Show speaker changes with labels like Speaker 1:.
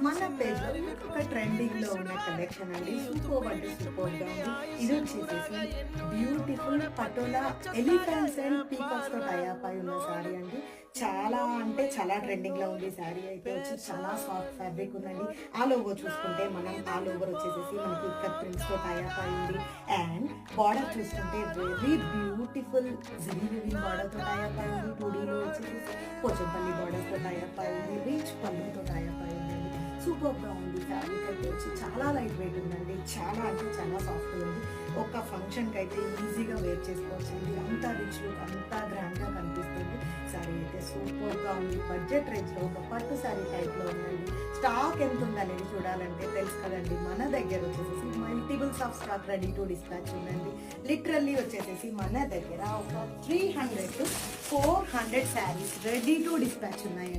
Speaker 1: మన పేజ్ ఒక ట్రెండింగ్ లో ఉన్న కలెక్షన్ అండి. సూపర్ అంటే సూపర్ గా ఉంది. ఇది వచ్చేసేసి beautiful patola elephants and peacocks తో టైప్ అయి ఉన్న సారీ అండి. చాలా అంటే చాలా ట్రెండింగ్ లో ఉంది. సారీ అయితే వచ్చి చాలా సాఫ్ట్ ఫ్యాబ్రిక్ ఉందండి. ఆల్ ఓవర్ చూసుకుంటే మనం ఆల్ ఓవర్ వచ్చేసేసి మనకి ఇక్కత్ ప్రింట్స్ తో టైప్ అయింది. అండ్ బార్డర్ చూసుకుంటే very beautiful zari weaving border తో టైప్ అయింది. 2D లో వచ్చేసి పోచంపల్లి బార్డర్ తో టైప్ అయింది. రిచ్ పళ్ళుతో టైప్ అయింది. సూపర్ గా ఉంది. ఫ్యాబ్రిక్ అయితే వచ్చి చాలా లైట్ వెయిట్ ఉందండి. చాలా అంటే చాలా సాఫ్ట్ ఉంది. ఒక ఫంక్షన్ కి అయితే ఈజీగా వేర్ చేసుకోవచ్చు అండి. అంత రిచ్ లుక్, అంత గ్రాండ్ గా కనిపిస్తుంది. సారీ అయితే సూపర్ గా ఉంది. బడ్జెట్ రేంజ్ లో ఒక పట్టు సారీ టైప్ లో ఉందండి. స్టాక్ ఎంత ఉందనేది చూడాలంటే తెలుసు కదండి, మన దగ్గర వచ్చేసి multiples of stock ready to dispatch ఉందండి. లిటరల్లీ వచ్చేసేసి మన దగ్గర ఒక 300 to 400 saris ready to dispatch ఉన్నాయండి.